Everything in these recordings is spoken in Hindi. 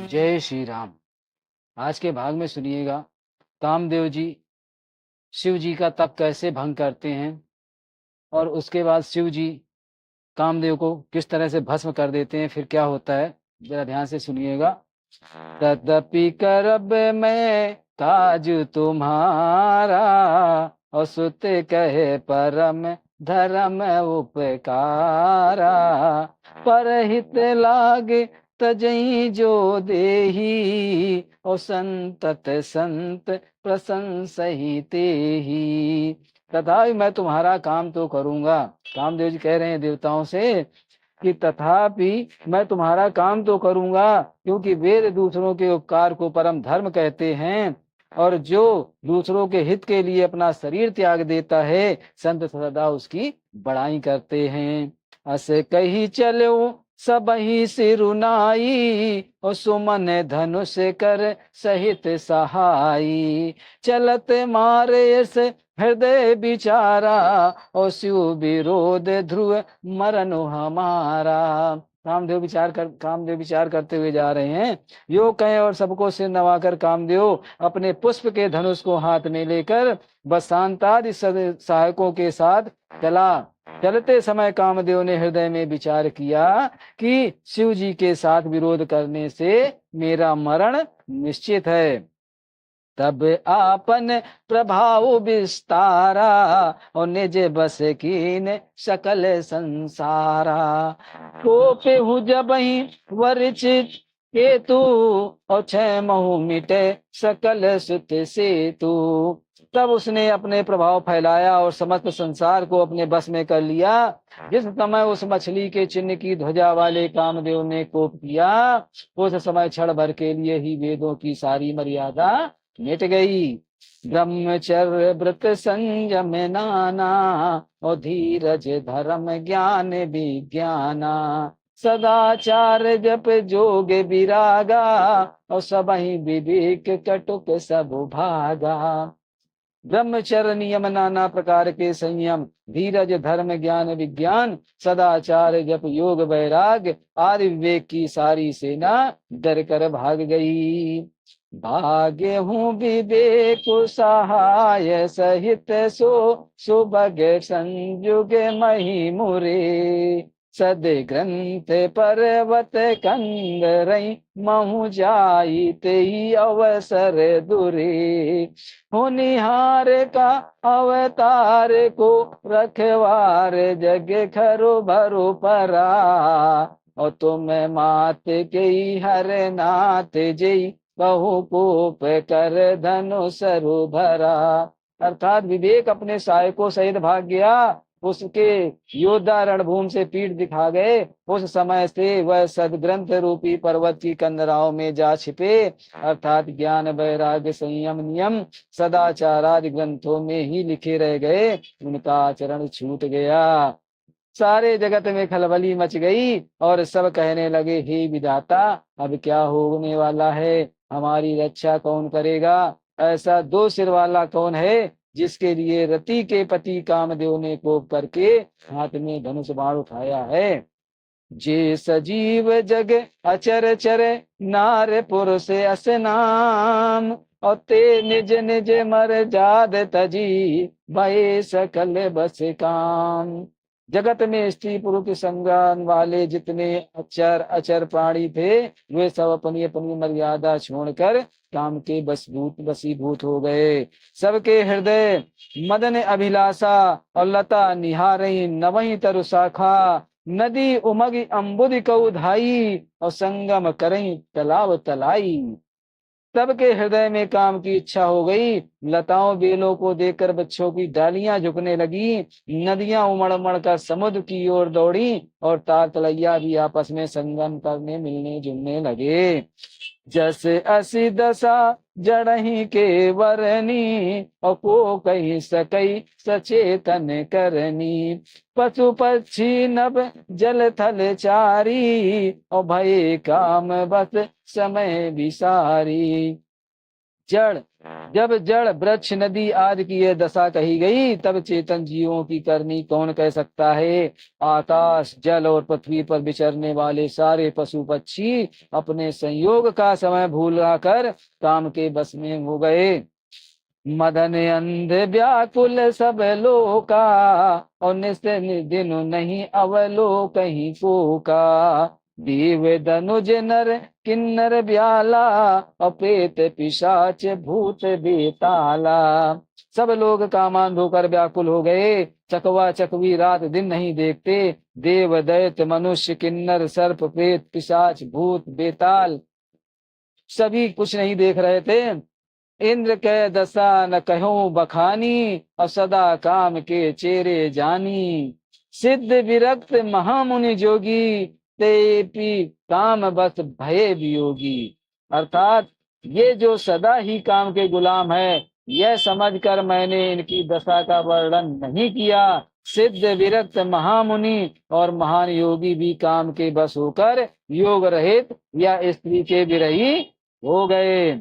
जय श्री राम। आज के भाग में सुनिएगा कामदेव जी शिव जी का तप कैसे भंग करते हैं और उसके बाद शिव जी कामदेव को किस तरह से भस्म कर देते हैं, फिर क्या होता है। जरा ध्यान से सुनिएगा। तदपि करब मैं काज तुम्हारा और सुत कहे परम धर्म उपकारा। परहित लागे तजई जो देही और संतत संत प्रशंसहि तेहि। तथापि मैं तुम्हारा काम तो करूंगा। कामदेव जी कह रहे हैं देवताओं से कि तथापि मैं तुम्हारा काम तो करूंगा, क्योंकि वेद दूसरों के उपकार को परम धर्म कहते हैं और जो दूसरों के हित के लिए अपना शरीर त्याग देता है संत सदा उसकी बड़ाई करते हैं। अस कही चलो सबहि सिरुनाई और सुमन धनुष कर सहित सहाई। चलत मारे से हृदय बिचारा और शिव विरोध ध्रुव मरण हमारा। कामदेव विचार करते हुए जा रहे हैं। यो कहे और सबको सिर नवाकर कामदेव अपने पुष्प के धनुष को हाथ में लेकर बसांतादि सहायकों के साथ चला। चलते समय कामदेव ने हृदय में विचार किया कि शिव जी के साथ विरोध करने से मेरा मरण निश्चित है। तब आपन प्रभाव विस्तारा और निज बस कीन सकल संसारा। कोपेहु जबहि वरिचित केतु और छह महु मिटे सकल सुत सेतु। तब उसने अपने प्रभाव फैलाया और समस्त संसार को अपने बस में कर लिया। जिस समय उस मछली के चिन्ह की ध्वजा वाले कामदेव ने कोप किया, उस समय क्षण भर के लिए ही वेदों की सारी मर्यादा मिट गई। ब्रह्मचर्य व्रत संयम नाना और धीरज धर्म ज्ञान विज्ञाना। सदाचार जप जोग विरागा और सबहि विवेक कटुक सब भागा। ब्रह्मचर्य नियम नाना प्रकार के संयम, धीरज धर्म ज्ञान विज्ञान, सदाचार जप योग वैराग आदि विवेक की सारी सेना डर कर भाग गई। भाग्य हूँ विवेक सहाय सहित सो सुभग संयुग मही मुरे। सद ग्रंथ पर्वत कंद रई महु जाई तेई अवसर दुरे। होनिहार का अवतार को रखवार जग खरो भरो परा। और तुम मात के हर नाथ जई बहु कोप कर धनुष धरा। अर्थात विवेक अपने सहायकों सहित भाग गया। उसके योद्धा रणभूमि से पीठ दिखा गए। उस समय से वह सदग्रंथ रूपी पर्वत की कंदराओं में जा छिपे। अर्थात ज्ञान वैराग्य संयम नियम सदाचार आदि ग्रंथों में ही लिखे रह गए। उनका आचरण छूट गया। सारे जगत में खलबली मच गई और सब कहने लगे, हे विधाता, अब क्या होने वाला है? हमारी रक्षा कौन करेगा? ऐसा दो सिर वाला कौन है जिसके लिए रति के पति कामदेव ने कोप करके हाथ में धनुष बाण उठाया है। जे सजीव जग अचर चर नार पुरुष अस नाम और ते निज निज मर जाद तजी भय सकल बस काम। जगत में स्त्री पुरुष संग्राम वाले जितने अचर अचर प्राणी थे, वे सब अपनी अपनी मर्यादा छोड़कर काम के बसीभूत हो गए। सबके हृदय मदन अभिलाषा और लता निहारई नवही तरु शाखा। नदी उमगी अम्बुद कऊ धाई और संगम करई तालाब तलाई। सबके हृदय में काम की इच्छा हो गई। लताओं बेलों को देखकर वृक्षों की डालियां झुकने लगी। नदियां उमड़ उमड़ कर समुद्र की ओर दौड़ी और तार तलैया भी आपस में संगम करने मिलने जुलने लगे। जस असी दशा जड़ही के वरनी और को कही सकई सचेतन करनी। पशु पक्षी नभ जल थल चारी और भय काम बस समय विसारी। जड़, जब जड़ वृक्ष नदी आदि की यह दशा कही गई, तब चेतन जीवों की करनी कौन कह सकता है। आकाश जल और पृथ्वी पर विचरने वाले सारे पशु पक्षी अपने संयोग का समय भूला कर काम के बस में हो गए। मदन अंध व्याकुल सब लोका, और निस्ते दिन नहीं अवलो कहीं को का। दीव धनुज नर किन्नर ब्याला, और प्रेत पिशाच भूत बेताला। सब लोग कामांध होकर व्याकुल हो गए। चकवा चकवी रात दिन नहीं देखते। देव दैत्य मनुष्य किन्नर सर्प प्रेत पिशाच भूत बेताल सभी कुछ नहीं देख रहे थे। इंद्र के दशा न कहो बखानी, और सदा काम के चेरे जानी। सिद्ध विरक्त महामुनि जोगी, ते पी काम बस भये वियोगी। अर्थात ये जो सदा ही काम के गुलाम है, यह समझकर मैंने इनकी दशा का वर्णन नहीं किया। सिद्ध विरक्त महामुनि और महान योगी भी काम के बस होकर योग रहित या स्त्री के विरही हो गए।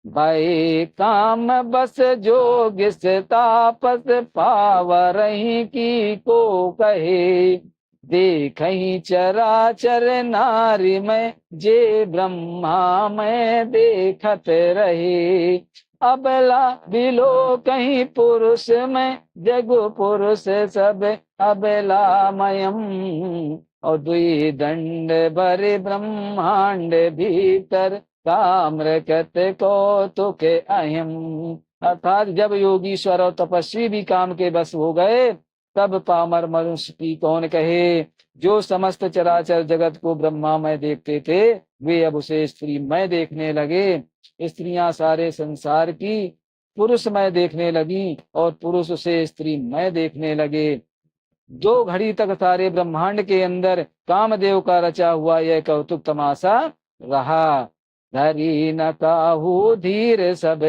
भय काम बस जोग से तापस, पावरही की को कहे। देखहि चराचर नारी में, जे ब्रह्मा में देखत रहे। अबला बिलो कहीं पुरुष में, जग पुरुष सब अबला मयम। और दुई दंड बरे ब्रह्मांड भीतर, काम्रकत कौतुक अहम। अर्थात जब योगीश्वर और तपस्वी भी काम के बस हो गए, तब पामर मनुष्य की कौन कहे। जो समस्त चराचर जगत को ब्रह्मा में देखते थे, वे अब उसे स्त्री में देखने लगे। स्त्रियां सारे संसार की पुरुष में देखने लगी, और पुरुष उसे स्त्री में देखने लगे। 2 घड़ी तक सारे ब्रह्मांड के अंदर कामदेव का रचा हुआ यह कौतुक तमाशा रहा। धरी न काहू धीर सब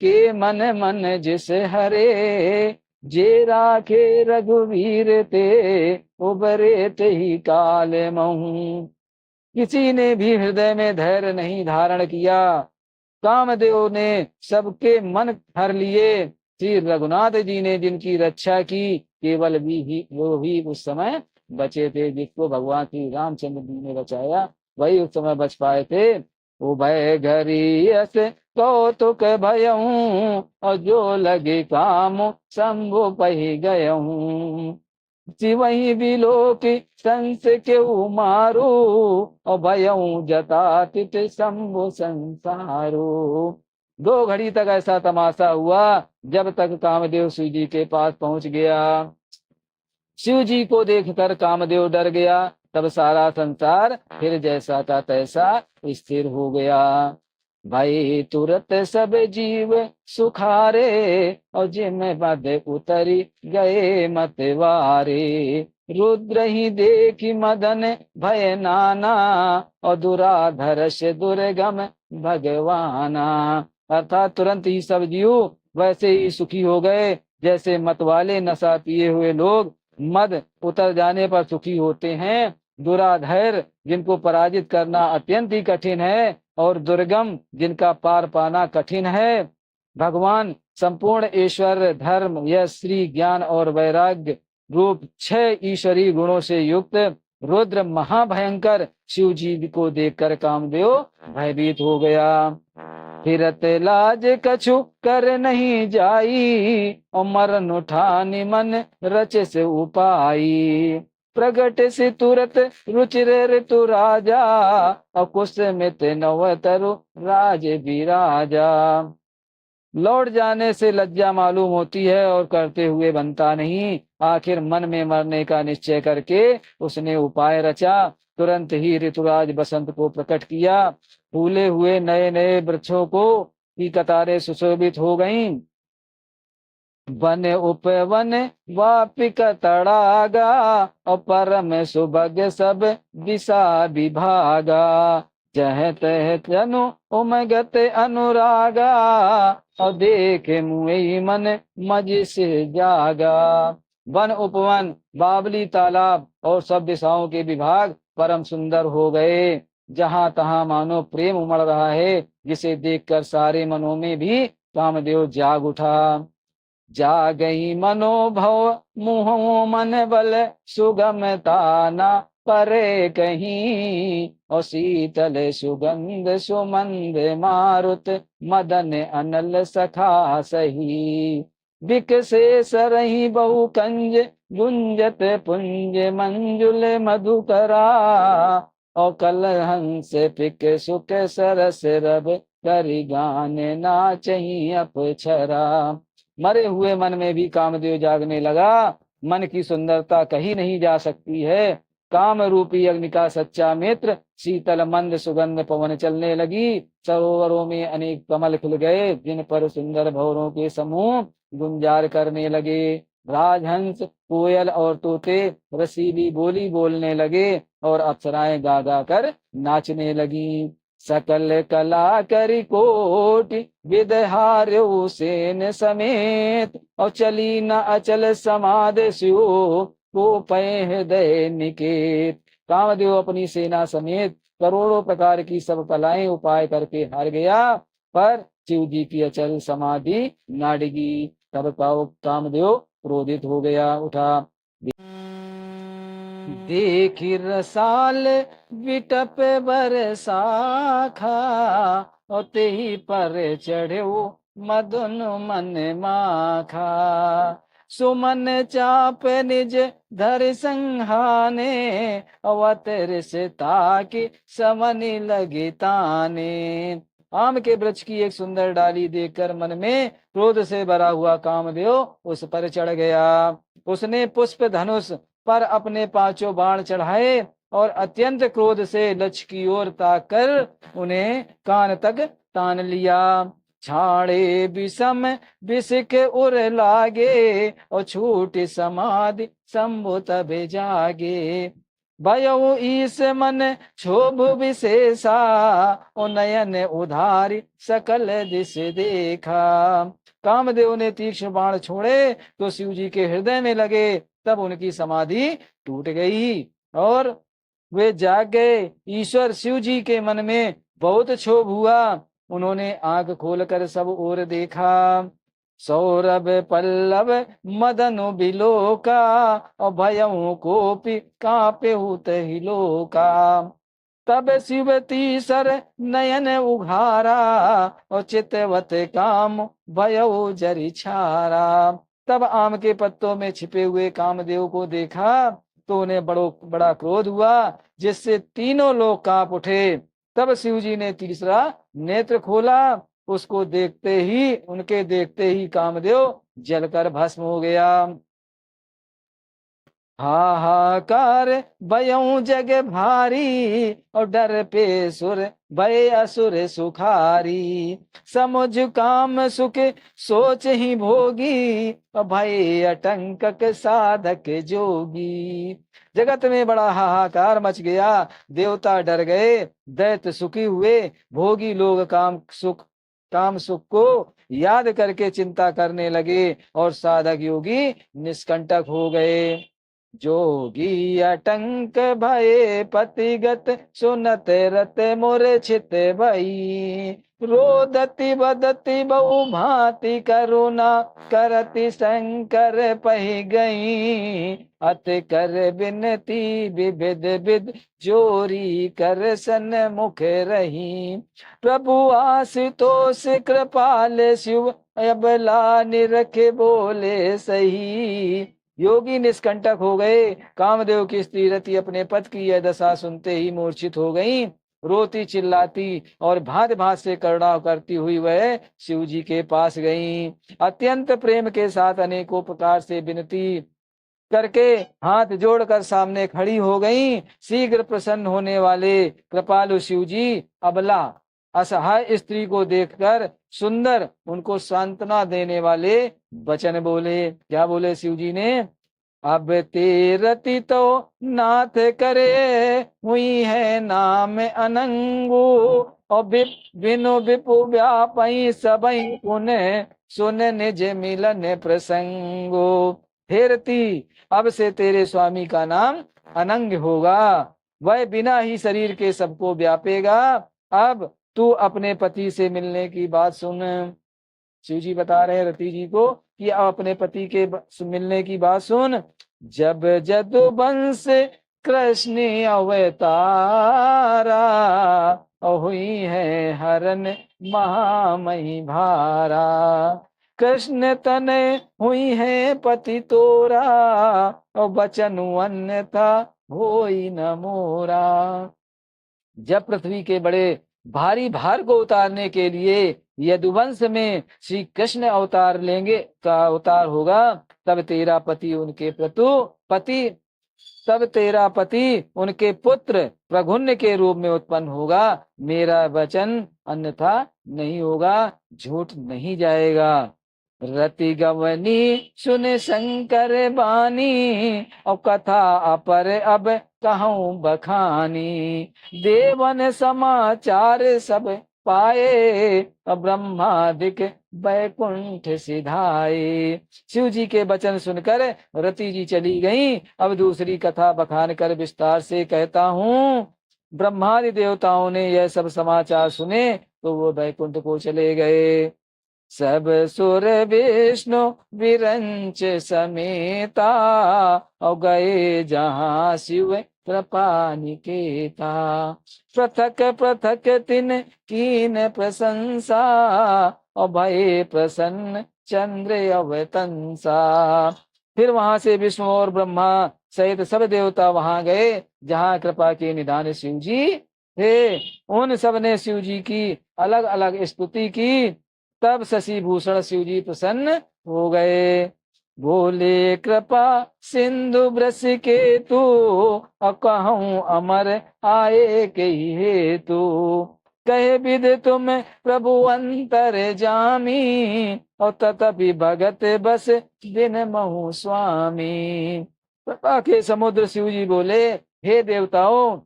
के मन मन जिस हरे। जे राखे रघुवीर ते, उबरे ते ही काल महू। किसी ने भी हृदय में धैर्य नहीं धारण किया। कामदेव ने सबके मन हर लिए। श्री रघुनाथ जी ने जिनकी रक्षा की, केवल वो ही उस समय बचे थे। जिसको भगवान श्री रामचंद्र जी ने बचाया, वही उस समय बच पाए थे। उभय घरी अस कौतुक भयऊं, और जो लगे काम शंभु पही गयऊं। शिवही बिलोक संस के मारू, और भयऊं जतातित शंभु संसारो। 2 घड़ी तक ऐसा तमाशा हुआ, जब तक कामदेव शिव जी के पास पहुंच गया। शिव जी को देखकर कामदेव डर गया। तब सारा संसार फिर जैसा का तैसा स्थिर हो गया। भाई तुरत सब जीव सुखारे, और जिम मद उतरी गए मतवारे। रुद्र ही देखी मदन भय नाना, और दुराधर से दुर्गम भगवाना। अर्थात तुरंत ही सब जीव वैसे ही सुखी हो गए, जैसे मतवाले नशा पिए हुए लोग मद उतर जाने पर सुखी होते हैं। दुराधर जिनको पराजित करना अत्यंत ही कठिन है, और दुर्गम जिनका पार पाना कठिन है। भगवान संपूर्ण ईश्वर धर्म यह श्री ज्ञान और वैराग्य रूप 6 ईश्वरीय गुणों से युक्त रुद्र महाभयंकर शिव जी को देखकर कामदेव भयभीत हो गया। फिरत लाज कछु कर नहीं जाई, और मरण उठानी मन रच से उपाई। प्रगट से तुरत रुचिर ऋतु राजा, और कुश मित नवतरु राज विराजा। लौट जाने से लज्जा मालूम होती है, और करते हुए बनता नहीं। आखिर मन में मरने का निश्चय करके उसने उपाय रचा। तुरंत ही ऋतुराज बसंत को प्रकट किया। फूले हुए नए नए वृक्षों को की कतारें सुशोभित हो गईं। वन उपवन वापिक तड़ागा, और परम सुभग सब दिशा विभागा। जह तह तनु उमगत अनुरागा, और देखे मुई मन मज से जागा। वन उपवन बावली तालाब और सब दिशाओं के विभाग परम सुंदर हो गए। जहां तहां मानो प्रेम उमड़ रहा है, जिसे देखकर सारे मनों में भी कामदेव जाग उठा। जागई मनोभव मुँह मन बल, सुगमता न परे कहीं। और शीतल सुगंध सुमंद मारुत, मदन अनल सखा सही। बिकसे सरही बहु कंज, गुंजत पुंज मंजुल मधुकरा। और कल हंस पिक सुख सरस रब, करि गान नाचही अपछरा। मरे हुए मन में भी कामदेव जागने लगा। मन की सुंदरता कही नहीं जा सकती है। काम रूपी अग्नि का सच्चा मित्र, शीतल मंद सुगंध पवन चलने लगी। सरोवरों में अनेक कमल खिल गए, जिन पर सुंदर भंवरों के समूह गुंजार करने लगे। राजहंस, कोयल और तोते रसीली बोली बोलने लगे, और अप्सराएं गा गा कर नाचने लगी। सकल कला करी कोटि, विदहार्यो सेन समेत। और चली न अचल समाध स्यो, को पै हृदय निकेत। कामदेव अपनी सेना समेत करोड़ों प्रकार की सब कलाएं उपाय करके हार गया, पर शिव जी की अचल समाधि ना डिगी। तब कामदेव क्रोधित हो गया, उठा। देखी रसाल विटप बरसाखा, और तेहि पर चढ़ो मदन मन माखा। सुमन चाप निज धर संहाने, अवतर से ताकि समनि लगे ताने। आम के वृक्ष की एक सुंदर डाली देखकर मन में क्रोध से भरा हुआ कामदेव उस पर चढ़ गया। उसने पुष्प धनुष पर अपने पांचों बाण चढ़ाए, और अत्यंत क्रोध से लक्ष्य की ओर ताक कर उन्हें कान तक तान लिया। छाड़े विषम विषिक उर लागे, और छूट समाधि शंभु तब जागे। भयो ईस मन क्षोभ विशेषा, और नयन उधारी सकल दिश देखा। कामदेव ने तीक्ष्ण बाण छोड़े तो शिव जी के हृदय में लगे, तब उनकी समाधि टूट गई और वे जाग गए। ईश्वर शिव जी के मन में बहुत क्षोभ हुआ। उन्होंने आंख खोलकर सब ओर देखा। सौरभ पल्लव मदनु बिलोका, और भयऊ कोपि कापे ही लोका। तब शिव तीसर नयन उघारा, और चितवत काम भयऊ जरि छारा। तब आम के पत्तों में छिपे हुए कामदेव को देखा तो उन्हें बड़ा क्रोध हुआ, जिससे तीनों लोग कांप उठे। तब शिव जी ने तीसरा नेत्र खोला। उसको उनके देखते ही कामदेव जलकर भस्म हो गया। हाहाकार भयऊ जग भारी, और डर पे सुर भय असुर सुखारी। समुझ काम सुख सोच ही भोगी, और भय अटंकक साधक जोगी। जगत में बड़ा हाहाकार मच गया। देवता डर गए, दैत्य सुखी हुए, भोगी लोग काम सुख को याद करके चिंता करने लगे, और साधक योगी निष्कंटक हो गए। जोगी अटंक भये पतिगत, सुनत रत मूर्छित भई। रोदति बदति बहु भांति करुणा, करति शंकर पहि गई। अत कर बिनती विविध विध, जोरी कर सन्मुख रही। प्रभु आशुतोष कृपाल शिव, अबला निरखे बोले सही। योगी निष्कंटक हो गए। कामदेव की स्त्री रति अपने पति की यह दशा सुनते ही मूर्छित हो गई। रोती चिल्लाती और भांत भांत से करुणा करती हुई वह शिव जी के पास गई। अत्यंत प्रेम के साथ अनेकों प्रकार से विनती करके हाथ जोड़कर सामने खड़ी हो गई। शीघ्र प्रसन्न होने वाले कृपालु शिव जी अबला असहाय स्त्री को देखकर सुंदर उनको सांत्वना देने वाले वचन बोले। क्या बोले शिव जी ने? अब तेरति तो नाथ करे, हुई है नाम अनंगो। और बिनु विपु व्यापई सबई पुण्य, सुन निज मिलन प्रसंगो। हे रति, अब से तेरे स्वामी का नाम अनंग होगा। वह बिना ही शरीर के सबको व्यापेगा। अब तू अपने पति से मिलने की बात सुन। शिव जी बता रहे हैं रति जी को कि अब अपने पति के मिलने की बात सुन। जब जदुवंश कृष्ण अवतारा, हुई है हरन महामही भारा। कृष्ण तनय हुई है पति तोरा, और बचन अन्यथा होई न मोरा। जब पृथ्वी के बड़े भारी भार को उतारने के लिए यदुवंश में श्री कृष्ण अवतार लेंगे का अवतार होगा, तब तेरा पति उनके पति तब तेरा पति उनके पुत्र प्रघुन्य के रूप में उत्पन्न होगा। मेरा वचन अन्यथा नहीं होगा, झूठ नहीं जाएगा। रति गवनी सुन शंकर बानी, और कथा अपर अब कहूँ बखानी। देवन समाचार सब पाए, ब्रह्मादिक बैकुंठ सिधाए। शिव जी के वचन सुनकर रति जी चली गईं। अब दूसरी कथा बखान कर विस्तार से कहता हूँ। ब्रह्मादि देवताओं ने यह सब समाचार सुने तो वो बैकुंठ को चले गए। सब सुर विष्णु विरंच समेता, और गए जहाँ शिव कृपा निकेता। पृथक पृथक तिन कीन प्रशंसा, और भये प्रसन्न चंद्र अवतंसा। फिर वहां से विष्णु और ब्रह्मा सहित सब देवता वहां गए जहाँ कृपा के निधान शिव जी थे। उन सब ने शिव जी की अलग अलग स्तुति की। तब शशि भूषण शिव जी प्रसन्न हो गए। बोले कृपा सिंधु ब्रस के तू, कहूँ अमर आए के हेतु। कहे विद तुम प्रभु अंतर जामी, और तथापि भगत बस दिन महु स्वामी। कृपा के समुद्र शिव जी बोले, हे देवताओं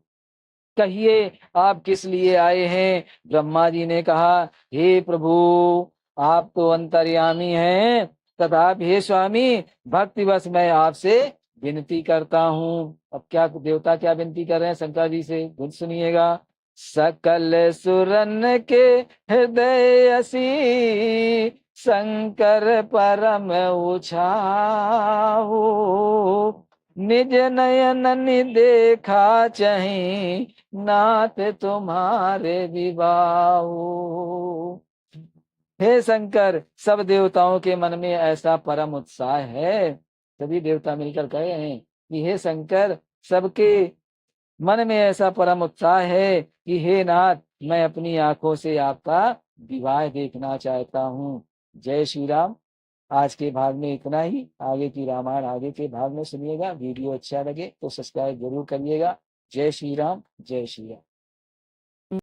कहिए आप किस लिए आए हैं। ब्रह्मा जी ने कहा, हे प्रभु आप तो अंतर्यामी हैं, तथापि हे स्वामी भक्तिवश मैं आपसे विनती करता हूँ। अब क्या देवता क्या विनती कर रहे हैं शंकर जी से, खुद सुनिएगा। सकल सुरन के हृदय असी, शंकर परम उछाहु। निज नयन देखा चही, नाथ तुम्हारे विवाह। हे शंकर सब देवताओं के मन में ऐसा परम उत्साह है। सभी देवता मिलकर कहे हैं कि हे शंकर सबके मन में ऐसा परम उत्साह है कि हे नाथ मैं अपनी आंखों से आपका विवाह देखना चाहता हूँ। जय श्री राम। आज के भाग में इतना ही। आगे की रामायण आगे के भाग में सुनिएगा। वीडियो अच्छा लगे तो सब्सक्राइब जरूर करिएगा। जय श्री राम, जय श्री राम।